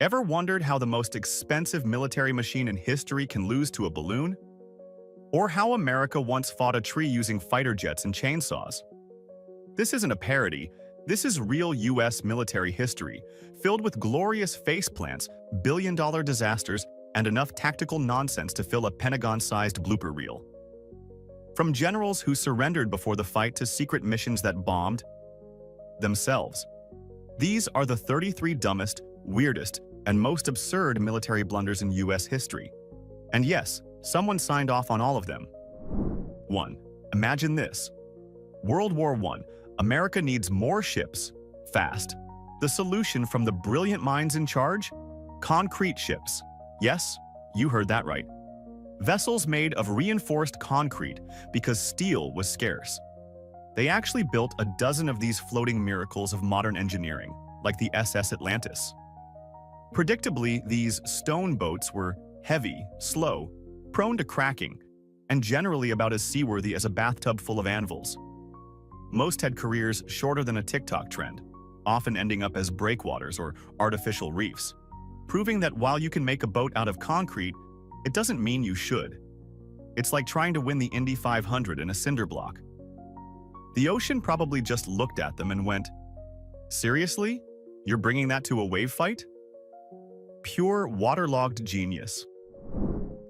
Ever wondered how the most expensive military machine in history can lose to a balloon? Or how America once fought a tree using fighter jets and chainsaws? This isn't a parody. This is real US military history, filled with glorious faceplants, billion-dollar disasters, and enough tactical nonsense to fill a Pentagon-sized blooper reel. From generals who surrendered before the fight to secret missions that bombed themselves. These are the 33 dumbest, weirdest, and most absurd military blunders in US history. And yes, someone signed off on all of them. 1. Imagine this. World War I. America needs more ships, fast. The solution from the brilliant minds in charge? Concrete ships. Yes, you heard that right. Vessels made of reinforced concrete because steel was scarce. They actually built a dozen of these floating miracles of modern engineering, like the SS Atlantis. Predictably, these stone boats were heavy, slow, prone to cracking, and generally about as seaworthy as a bathtub full of anvils. Most had careers shorter than a TikTok trend, often ending up as breakwaters or artificial reefs, proving that while you can make a boat out of concrete, it doesn't mean you should. It's like trying to win the Indy 500 in a cinder block. The ocean probably just looked at them and went, "Seriously? You're bringing that to a wave fight?" Pure waterlogged genius.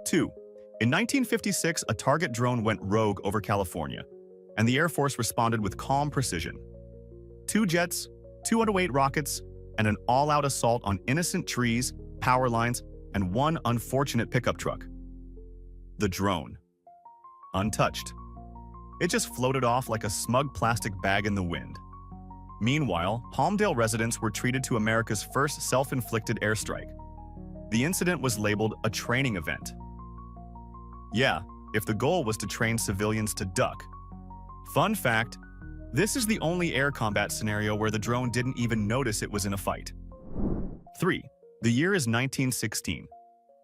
2. In 1956, a target drone went rogue over California, and the Air Force responded with calm precision. 2 jets, 208 rockets, and an all-out assault on innocent trees, power lines, and 1 unfortunate pickup truck. The drone. Untouched. It just floated off like a smug plastic bag in the wind. Meanwhile, Palmdale residents were treated to America's first self-inflicted airstrike. The incident was labeled a training event. Yeah, if the goal was to train civilians to duck. Fun fact, this is the only air combat scenario where the drone didn't even notice it was in a fight. 3. The year is 1916.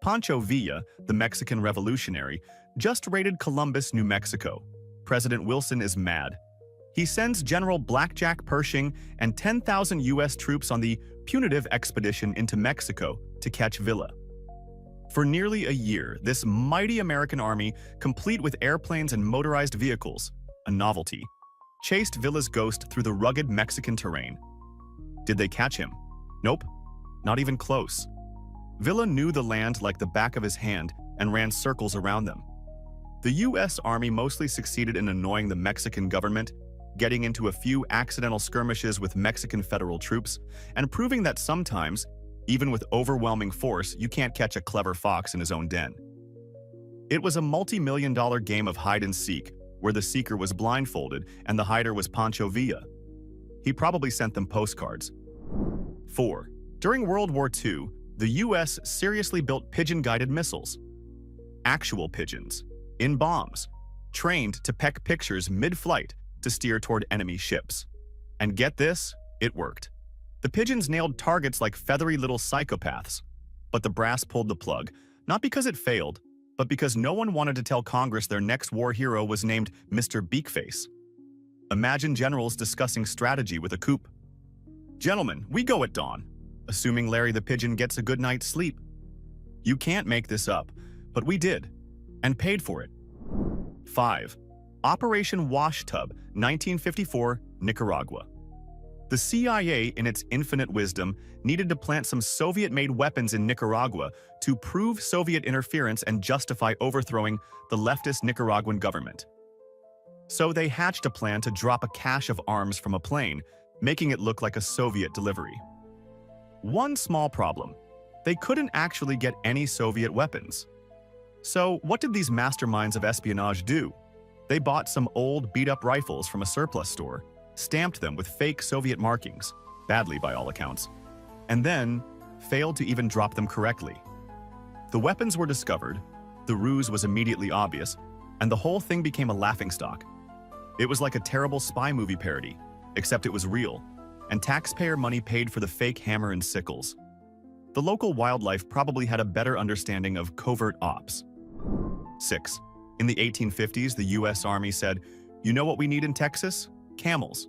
Pancho Villa, the Mexican revolutionary, just raided Columbus, New Mexico. President Wilson is mad. He sends General Blackjack Pershing and 10,000 US troops on the punitive expedition into Mexico to catch Villa. For nearly a year, this mighty American army, complete with airplanes and motorized vehicles, a novelty, chased Villa's ghost through the rugged Mexican terrain. Did they catch him? Nope, not even close. Villa knew the land like the back of his hand and ran circles around them. The US Army mostly succeeded in annoying the Mexican government, getting into a few accidental skirmishes with Mexican federal troops, and proving that sometimes, even with overwhelming force, you can't catch a clever fox in his own den. It was a multi-million-dollar game of hide-and-seek, where the seeker was blindfolded and the hider was Pancho Villa. He probably sent them postcards. 4. During World War II, the US seriously built pigeon-guided missiles. Actual pigeons, in bombs, trained to peck pictures mid-flight to steer toward enemy ships. And get this, it worked. The pigeons nailed targets like feathery little psychopaths. But the brass pulled the plug, not because it failed, but because no one wanted to tell Congress their next war hero was named Mr. Beakface. Imagine generals discussing strategy with a coup. "Gentlemen, we go at dawn," assuming Larry the Pigeon gets a good night's sleep. You can't make this up, but we did, and paid for it. 5. Operation Washtub, 1954, Nicaragua. The CIA, in its infinite wisdom, needed to plant some Soviet-made weapons in Nicaragua to prove Soviet interference and justify overthrowing the leftist Nicaraguan government. So they hatched a plan to drop a cache of arms from a plane, making it look like a Soviet delivery. One small problem: they couldn't actually get any Soviet weapons. So what did these masterminds of espionage do? They bought some old, beat-up rifles from a surplus store, stamped them with fake Soviet markings, badly by all accounts, and then failed to even drop them correctly. The weapons were discovered, the ruse was immediately obvious, and the whole thing became a laughingstock. It was like a terrible spy movie parody, except it was real, and taxpayer money paid for the fake hammer and sickles. The local wildlife probably had a better understanding of covert ops. 6. In the 1850s, the US Army said, "You know what we need in Texas? Camels."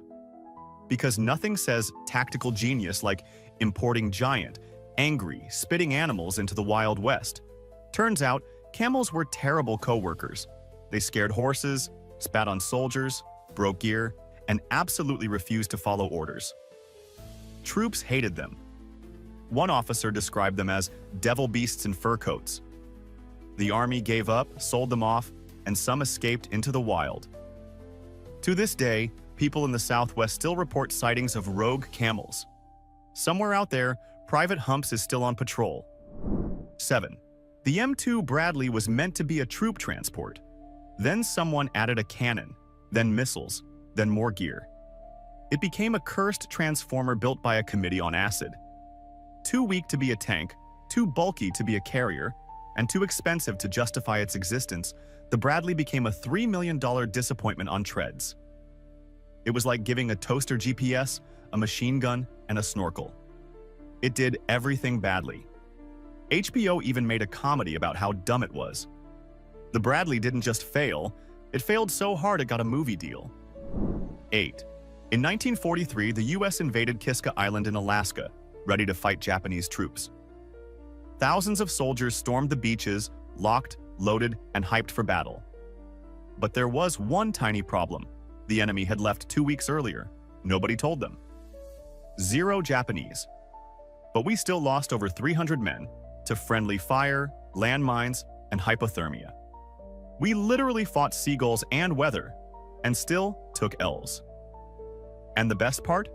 Because nothing says tactical genius like importing giant, angry, spitting animals into the Wild West. Turns out, camels were terrible co-workers. They scared horses, spat on soldiers, broke gear, and absolutely refused to follow orders. Troops hated them. One officer described them as devil beasts in fur coats. The army gave up, sold them off, and some escaped into the wild. To this day, people in the Southwest still report sightings of rogue camels. Somewhere out there, Private Humps is still on patrol. 7. The M2 Bradley was meant to be a troop transport. Then someone added a cannon, then missiles, then more gear. It became a cursed transformer built by a committee on acid. Too weak to be a tank, too bulky to be a carrier, and too expensive to justify its existence, the Bradley became a $3 million disappointment on treads. It was like giving a toaster GPS, a machine gun, and a snorkel. It did everything badly. HBO even made a comedy about how dumb it was. The Bradley didn't just fail, it failed so hard it got a movie deal. 8. In 1943, the US invaded Kiska Island in Alaska, ready to fight Japanese troops. Thousands of soldiers stormed the beaches, locked, loaded, and hyped for battle. But there was one tiny problem. The enemy had left 2 weeks earlier. Nobody told them. 0 Japanese. But we still lost over 300 men to friendly fire, landmines, and hypothermia. We literally fought seagulls and weather, and still took L's. And the best part?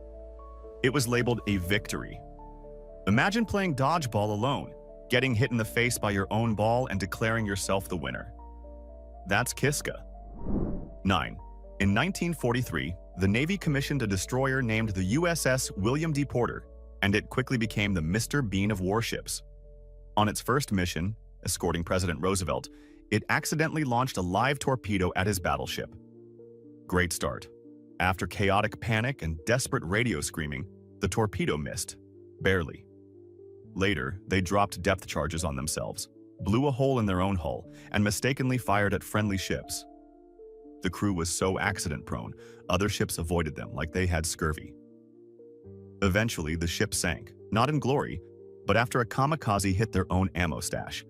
It was labeled a victory. Imagine playing dodgeball alone, getting hit in the face by your own ball and declaring yourself the winner. That's Kiska. 9. In 1943, the Navy commissioned a destroyer named the USS William D. Porter, and it quickly became the Mr. Bean of warships. On its first mission, escorting President Roosevelt, it accidentally launched a live torpedo at his battleship. Great start. After chaotic panic and desperate radio screaming, the torpedo missed. Barely. Later, they dropped depth charges on themselves, blew a hole in their own hull, and mistakenly fired at friendly ships. The crew was so accident-prone, other ships avoided them like they had scurvy. Eventually, the ship sank, not in glory, but after a kamikaze hit their own ammo stash.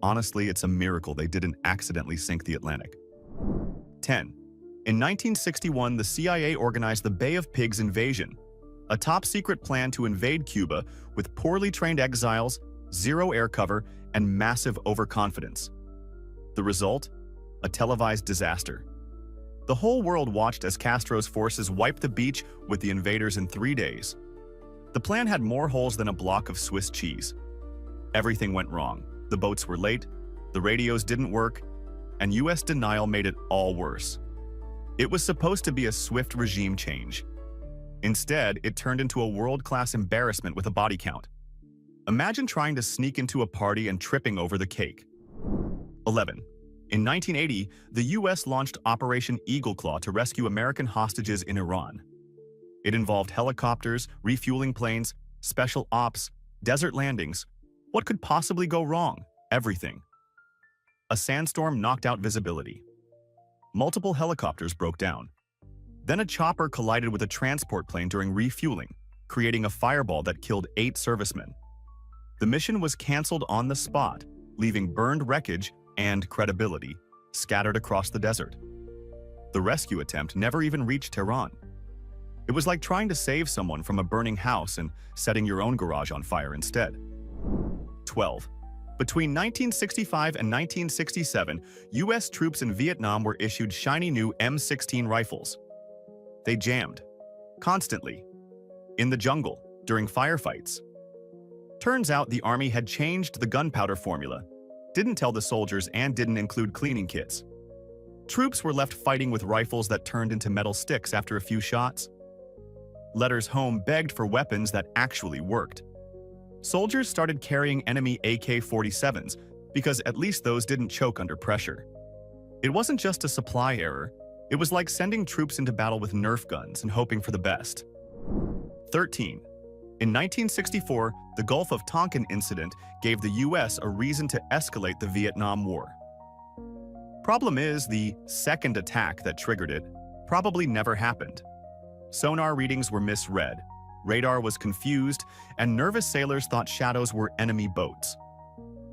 Honestly, it's a miracle they didn't accidentally sink the Atlantic. 10. In 1961, the CIA organized the Bay of Pigs invasion, a top-secret plan to invade Cuba with poorly trained exiles, zero air cover, and massive overconfidence. The result? A televised disaster. The whole world watched as Castro's forces wiped the beach with the invaders in 3 days. The plan had more holes than a block of Swiss cheese. Everything went wrong. The boats were late, the radios didn't work, and US denial made it all worse. It was supposed to be a swift regime change. Instead, it turned into a world-class embarrassment with a body count. Imagine trying to sneak into a party and tripping over the cake. 11. In 1980, the US launched Operation Eagle Claw to rescue American hostages in Iran. It involved helicopters, refueling planes, special ops, desert landings. What could possibly go wrong? Everything. A sandstorm knocked out visibility. Multiple helicopters broke down. Then a chopper collided with a transport plane during refueling, creating a fireball that killed 8 servicemen. The mission was canceled on the spot, leaving burned wreckage and credibility scattered across the desert. The rescue attempt never even reached Tehran. It was like trying to save someone from a burning house and setting your own garage on fire instead. 12. Between 1965 and 1967, US troops in Vietnam were issued shiny new M16 rifles. They jammed. Constantly. In the jungle, during firefights. Turns out the army had changed the gunpowder formula, didn't tell the soldiers, and didn't include cleaning kits. Troops were left fighting with rifles that turned into metal sticks after a few shots. Letters home begged for weapons that actually worked. Soldiers started carrying enemy AK-47s because at least those didn't choke under pressure. It wasn't just a supply error. It was like sending troops into battle with Nerf guns and hoping for the best. 13. In 1964, the Gulf of Tonkin incident gave the US a reason to escalate the Vietnam War. Problem is, the second attack that triggered it probably never happened. Sonar readings were misread, radar was confused, and nervous sailors thought shadows were enemy boats.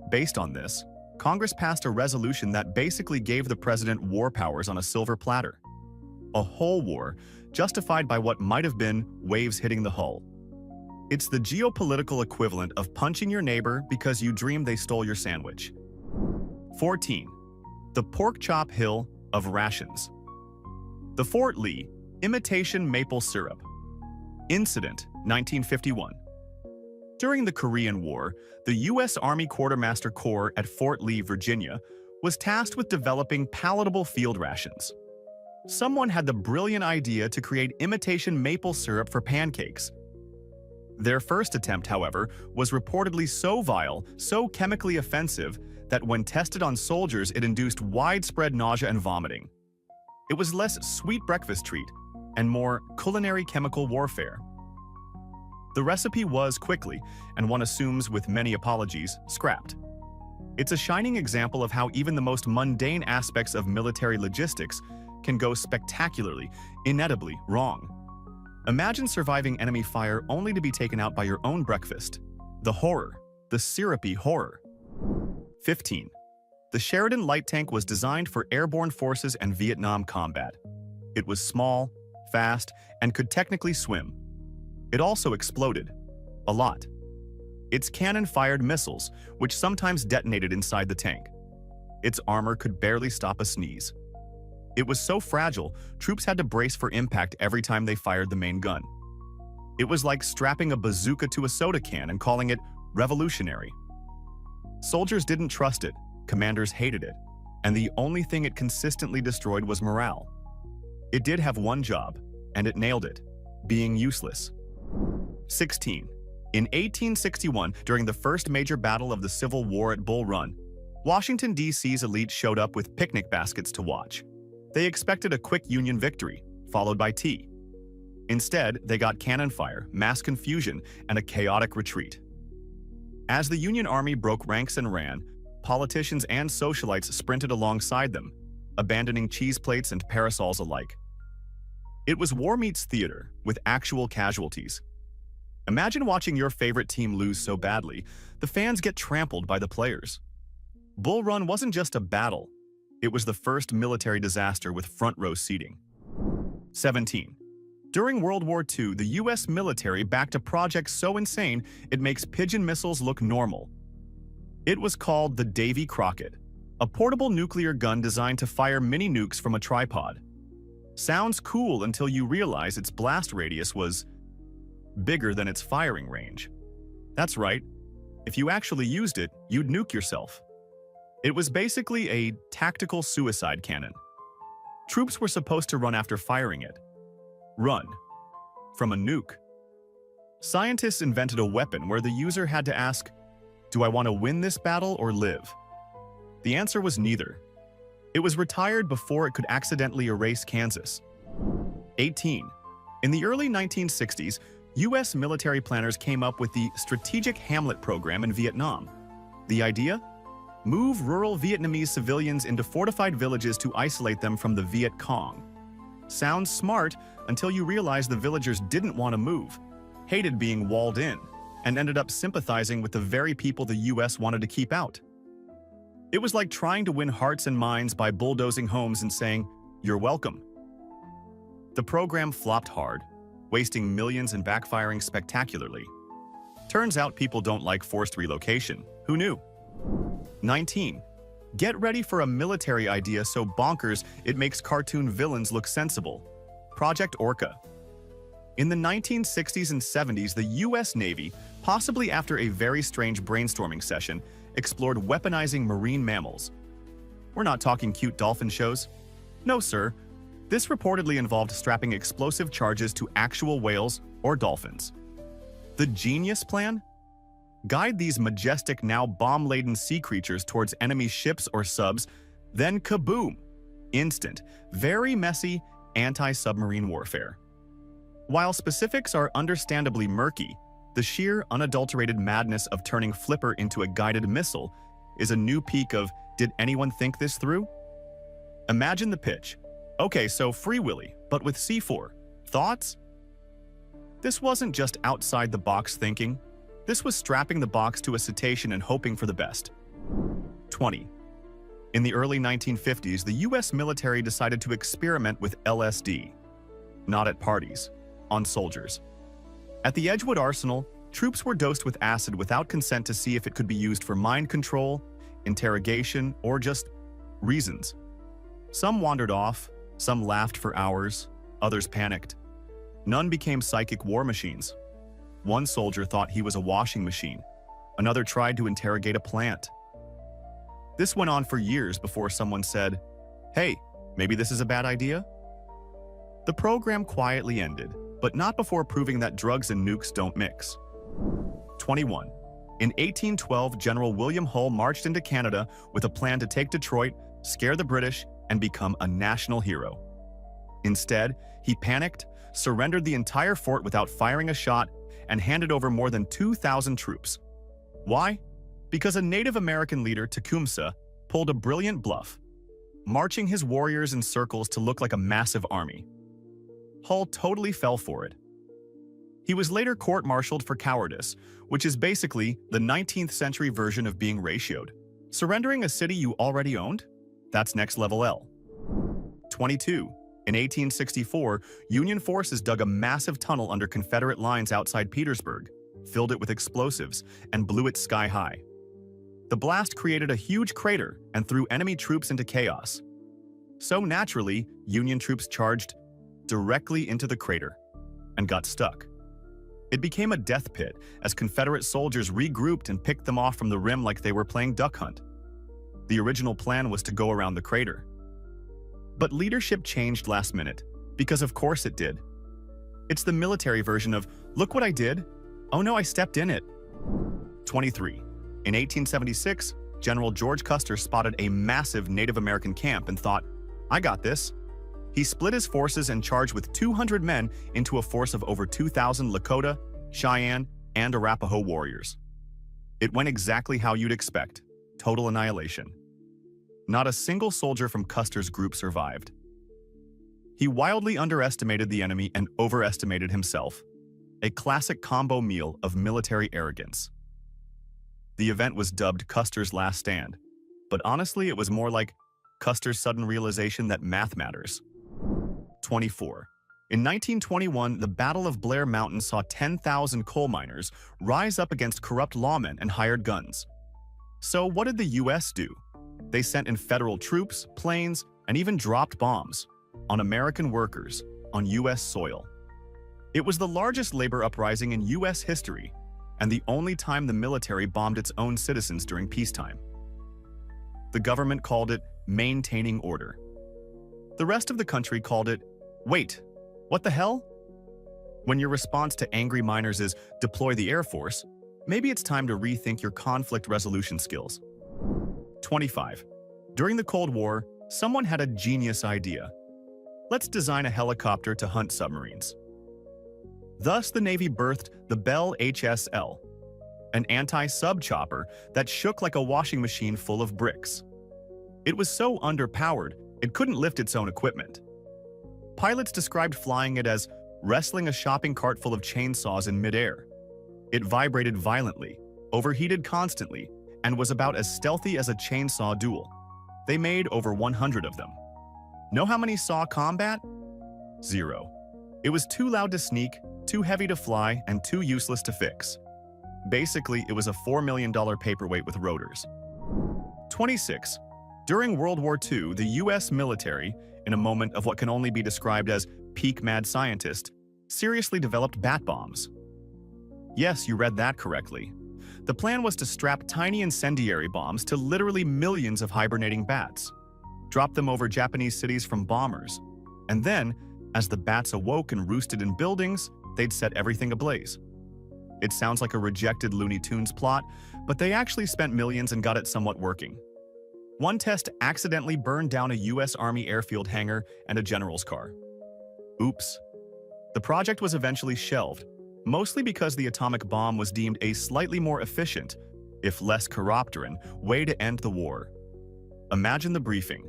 Based on this, Congress passed a resolution that basically gave the president war powers on a silver platter. A whole war, justified by what might have been waves hitting the hull. It's the geopolitical equivalent of punching your neighbor because you dreamed they stole your sandwich. 14. The pork chop hill of rations. The Fort Lee imitation maple syrup. Incident, 1951. During the Korean War, the U.S. Army Quartermaster Corps at Fort Lee, Virginia, was tasked with developing palatable field rations. Someone had the brilliant idea to create imitation maple syrup for pancakes. Their first attempt, however, was reportedly so vile, so chemically offensive, that when tested on soldiers it induced widespread nausea and vomiting. It was less sweet breakfast treat and more culinary chemical warfare. The recipe was quickly, and one assumes with many apologies, scrapped. It's a shining example of how even the most mundane aspects of military logistics can go spectacularly, inevitably wrong. Imagine surviving enemy fire only to be taken out by your own breakfast. The horror, the syrupy horror. 15. The Sheridan light tank was designed for airborne forces and Vietnam combat. It was small, fast, and could technically swim. It also exploded. A lot. Its cannon fired missiles, which sometimes detonated inside the tank. Its armor could barely stop a sneeze. It was so fragile, troops had to brace for impact every time they fired the main gun. It was like strapping a bazooka to a soda can and calling it revolutionary. Soldiers didn't trust it, commanders hated it, and the only thing it consistently destroyed was morale. It did have one job, and it nailed it, being useless. 16. In 1861, during the first major battle of the Civil War at Bull Run, Washington, D.C.'s elite showed up with picnic baskets to watch. They expected a quick Union victory, followed by tea. Instead, they got cannon fire, mass confusion, and a chaotic retreat. As the Union Army broke ranks and ran, politicians and socialites sprinted alongside them, abandoning cheese plates and parasols alike. It was war meets theater, with actual casualties. Imagine watching your favorite team lose so badly, the fans get trampled by the players. Bull Run wasn't just a battle, it was the first military disaster with front-row seating. 17. During World War II, the U.S. military backed a project so insane it makes pigeon missiles look normal. It was called the Davy Crockett, a portable nuclear gun designed to fire mini nukes from a tripod. Sounds cool until you realize its blast radius was bigger than its firing range. That's right, if you actually used it, you'd nuke yourself. It was basically a tactical suicide cannon. Troops were supposed to run after firing it. Run. From a nuke. Scientists invented a weapon where the user had to ask, do I want to win this battle or live? The answer was neither. It was retired before it could accidentally erase Kansas. 18. In the early 1960s, U.S. military planners came up with the Strategic Hamlet program in Vietnam. The idea? Move rural Vietnamese civilians into fortified villages to isolate them from the Viet Cong. Sounds smart until you realize the villagers didn't want to move, hated being walled in, and ended up sympathizing with the very people the U.S. wanted to keep out. It was like trying to win hearts and minds by bulldozing homes and saying, "You're welcome." The program flopped hard, wasting millions and backfiring spectacularly. Turns out people don't like forced relocation. Who knew? 19. Get ready for a military idea so bonkers it makes cartoon villains look sensible. Project Orca. In the 1960s and 70s, the U.S. Navy, possibly after a very strange brainstorming session, explored weaponizing marine mammals. We're not talking cute dolphin shows. No, sir. This reportedly involved strapping explosive charges to actual whales or dolphins. The genius plan? Guide these majestic, now bomb-laden sea creatures towards enemy ships or subs, then kaboom! Instant, very messy anti-submarine warfare. While specifics are understandably murky, the sheer, unadulterated madness of turning Flipper into a guided missile is a new peak of, did anyone think this through? Imagine the pitch. Okay, so Free Willy, but with C4. Thoughts? This wasn't just outside-the-box thinking. This was strapping the box to a cetacean and hoping for the best. 20. In the early 1950s, the US military decided to experiment with LSD. Not at parties, on soldiers. At the Edgewood Arsenal, troops were dosed with acid without consent to see if it could be used for mind control, interrogation, or just reasons. Some wandered off, some laughed for hours, others panicked. None became psychic war machines. One soldier thought he was a washing machine. Another tried to interrogate a plant. This went on for years before someone said, "Hey, maybe this is a bad idea?" The program quietly ended, but not before proving that drugs and nukes don't mix. 21. In 1812, General William Hull marched into Canada with a plan to take Detroit, scare the British, and become a national hero. Instead, he panicked, surrendered the entire fort without firing a shot, and handed over more than 2,000 troops. Why? Because a Native American leader, Tecumseh, pulled a brilliant bluff, marching his warriors in circles to look like a massive army. Hull totally fell for it. He was later court-martialed for cowardice, which is basically the 19th century version of being ratioed. Surrendering a city you already owned? That's next level L. 22. In 1864, Union forces dug a massive tunnel under Confederate lines outside Petersburg, filled it with explosives, and blew it sky high. The blast created a huge crater and threw enemy troops into chaos. So naturally, Union troops charged directly into the crater and got stuck. It became a death pit as Confederate soldiers regrouped and picked them off from the rim like they were playing duck hunt. The original plan was to go around the crater. But leadership changed last minute, because of course it did. It's the military version of, "Look what I did. Oh no, I stepped in it." 23. In 1876, General George Custer spotted a massive Native American camp and thought, "I got this." He split his forces and charged with 200 men into a force of over 2,000 Lakota, Cheyenne, and Arapaho warriors. It went exactly how you'd expect: total annihilation. Not a single soldier from Custer's group survived. He wildly underestimated the enemy and overestimated himself. A classic combo meal of military arrogance. The event was dubbed Custer's Last Stand, but honestly it was more like Custer's sudden realization that math matters. 24. In 1921, the Battle of Blair Mountain saw 10,000 coal miners rise up against corrupt lawmen and hired guns. So what did the US do? They sent in federal troops, planes, and even dropped bombs on American workers on US soil. It was the largest labor uprising in US history, and the only time the military bombed its own citizens during peacetime. The government called it maintaining order. The rest of the country called it, "Wait, what the hell?" When your response to angry miners is deploy the Air Force, maybe it's time to rethink your conflict resolution skills. 25. During the Cold War, someone had a genius idea. Let's design a helicopter to hunt submarines. Thus, the Navy birthed the Bell HSL, an anti-sub chopper that shook like a washing machine full of bricks. It was so underpowered, it couldn't lift its own equipment. Pilots described flying it as wrestling a shopping cart full of chainsaws in midair. It vibrated violently, overheated constantly, and was about as stealthy as a chainsaw duel. They made over 100 of them. Know how many saw combat? 0. It was too loud to sneak, too heavy to fly, and too useless to fix. Basically, it was a $4 million paperweight with rotors. 26. During World War II, the US military, in a moment of what can only be described as peak mad scientist, seriously developed bat bombs. Yes, you read that correctly. The plan was to strap tiny incendiary bombs to literally millions of hibernating bats, drop them over Japanese cities from bombers, and then, as the bats awoke and roosted in buildings, they'd set everything ablaze. It sounds like a rejected Looney Tunes plot, but they actually spent millions and got it somewhat working. One test accidentally burned down a US Army airfield hangar and a general's car. Oops. The project was eventually shelved, mostly because the atomic bomb was deemed a slightly more efficient, if less chiropteran, way to end the war. Imagine the briefing.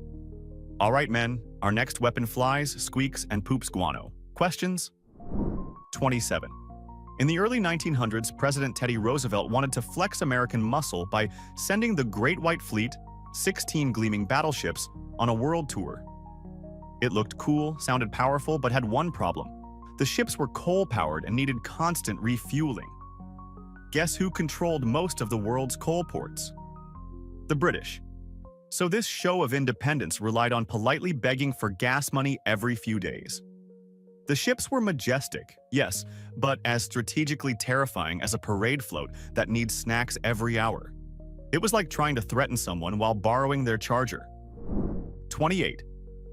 "All right, men, our next weapon flies, squeaks, and poops guano. Questions?" 27. In the early 1900s, President Teddy Roosevelt wanted to flex American muscle by sending the Great White Fleet, 16 gleaming battleships, on a world tour. It looked cool, sounded powerful, but had one problem. The ships were coal-powered and needed constant refueling. Guess who controlled most of the world's coal ports? The British. So this show of independence relied on politely begging for gas money every few days. The ships were majestic, yes, but as strategically terrifying as a parade float that needs snacks every hour. It was like trying to threaten someone while borrowing their charger. 28.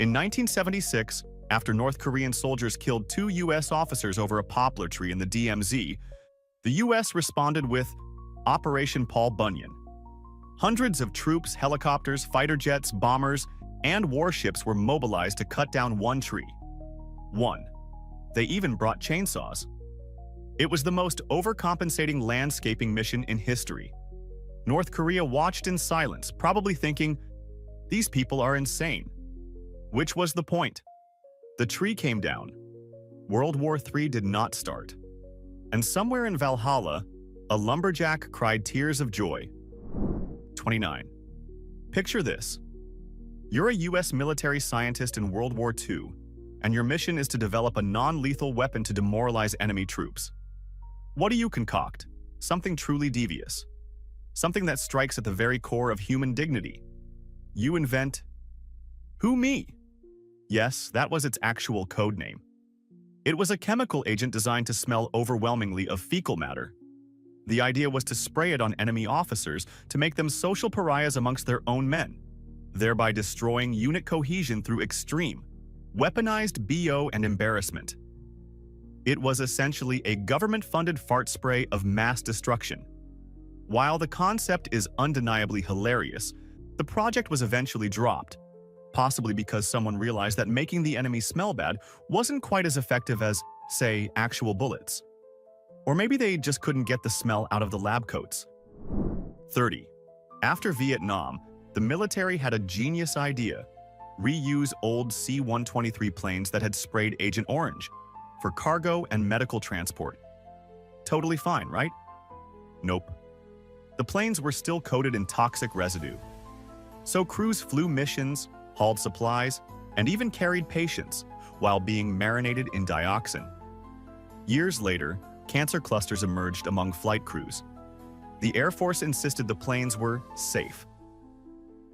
In 1976, after North Korean soldiers killed 2 U.S. officers over a poplar tree in the DMZ, the U.S. responded with Operation Paul Bunyan. Hundreds of troops, helicopters, fighter jets, bombers, and warships were mobilized to cut down one tree. They even brought chainsaws. It was the most overcompensating landscaping mission in history. North Korea watched in silence, probably thinking, these people are insane. Which was the point? The tree came down. World War III did not start. And somewhere in Valhalla, a lumberjack cried tears of joy. 29. Picture this. You're a U.S. military scientist in World War II, and your mission is to develop a non-lethal weapon to demoralize enemy troops. What do you concoct? Something truly devious. Something that strikes at the very core of human dignity. You invent... Who, me? Yes, that was its actual code name. It was a chemical agent designed to smell overwhelmingly of fecal matter. The idea was to spray it on enemy officers to make them social pariahs amongst their own men, thereby destroying unit cohesion through extreme, weaponized BO and embarrassment. It was essentially a government-funded fart spray of mass destruction. While the concept is undeniably hilarious, the project was eventually dropped, possibly because someone realized that making the enemy smell bad wasn't quite as effective as, say, actual bullets. Or maybe they just couldn't get the smell out of the lab coats. 30. After Vietnam, the military had a genius idea: reuse old C-123 planes that had sprayed Agent Orange for cargo and medical transport. Totally fine, right? Nope. The planes were still coated in toxic residue. So crews flew missions, hauled supplies, and even carried patients while being marinated in dioxin. Years later, cancer clusters emerged among flight crews. The Air Force insisted the planes were safe.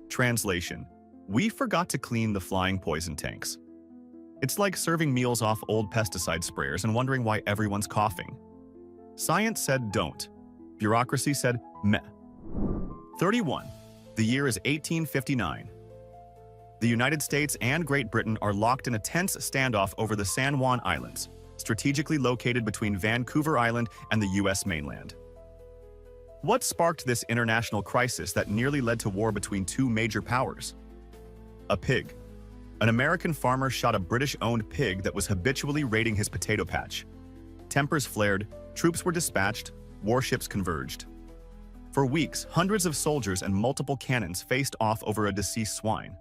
Translation: we forgot to clean the flying poison tanks. It's like serving meals off old pesticide sprayers and wondering why everyone's coughing. Science said don't. Bureaucracy said meh. 31. The year is 1859. The United States and Great Britain are locked in a tense standoff over the San Juan Islands, strategically located between Vancouver Island and the U.S. mainland. What sparked this international crisis that nearly led to war between two major powers? A pig. An American farmer shot a British-owned pig that was habitually raiding his potato patch. Tempers flared, troops were dispatched, warships converged. For weeks, hundreds of soldiers and multiple cannons faced off over a deceased swine.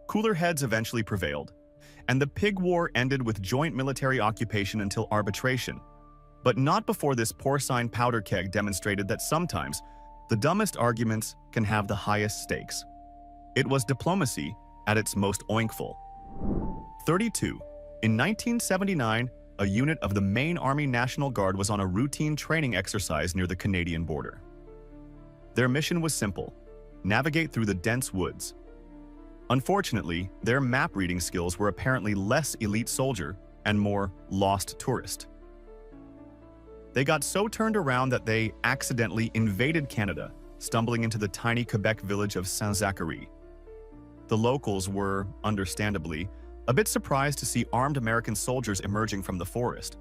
Cooler heads eventually prevailed, and the pig war ended with joint military occupation until arbitration. But not before this porcine powder keg demonstrated that sometimes the dumbest arguments can have the highest stakes. It was diplomacy at its most oinkful. 32. In 1979, a unit of the Maine Army National Guard was on a routine training exercise near the Canadian border. Their mission was simple: navigate through the dense woods. Unfortunately, their map-reading skills were apparently less elite soldier and more lost tourist. They got so turned around that they accidentally invaded Canada, stumbling into the tiny Quebec village of Saint-Zachary. The locals were, understandably, a bit surprised to see armed American soldiers emerging from the forest.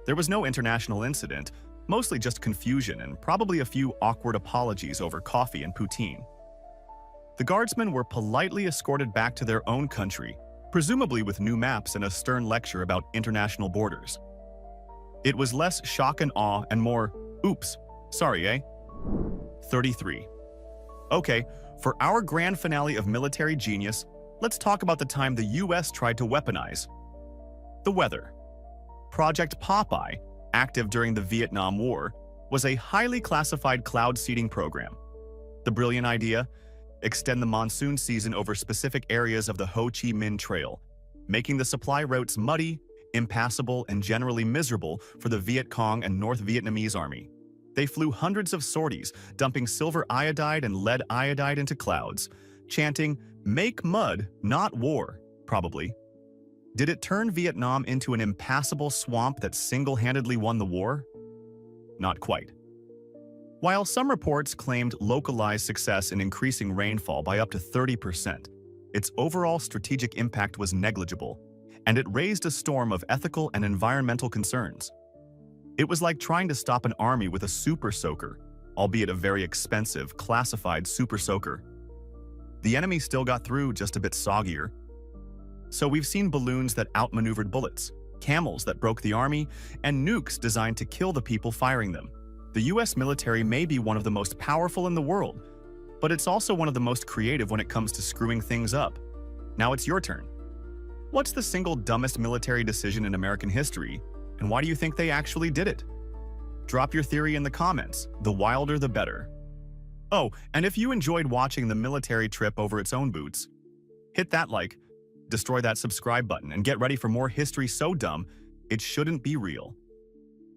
There was no international incident, mostly just confusion and probably a few awkward apologies over coffee and poutine. The guardsmen were politely escorted back to their own country, presumably with new maps and a stern lecture about international borders. It was less shock and awe and more, oops, sorry, eh? 33. Okay, for our grand finale of military genius, let's talk about the time the US tried to weaponize the weather. Project Popeye, active during the Vietnam War, was a highly classified cloud seeding program. The brilliant idea? Extend the monsoon season over specific areas of the Ho Chi Minh Trail, making the supply routes muddy, impassable, and generally miserable for the Viet Cong and North Vietnamese Army. They flew hundreds of sorties, dumping silver iodide and lead iodide into clouds, chanting, "Make mud, not war," probably. Did it turn Vietnam into an impassable swamp that single-handedly won the war? Not quite. While some reports claimed localized success in increasing rainfall by up to 30%, its overall strategic impact was negligible, and it raised a storm of ethical and environmental concerns. It was like trying to stop an army with a super soaker, albeit a very expensive, classified super soaker. The enemy still got through, just a bit soggier. So we've seen balloons that outmaneuvered bullets, camels that broke the army, and nukes designed to kill the people firing them. The US military may be one of the most powerful in the world, but it's also one of the most creative when it comes to screwing things up. Now it's your turn. What's the single dumbest military decision in American history, and why do you think they actually did it? Drop your theory in the comments. The wilder the better. Oh, and if you enjoyed watching the military trip over its own boots, hit that like, destroy that subscribe button, and get ready for more history so dumb it shouldn't be real.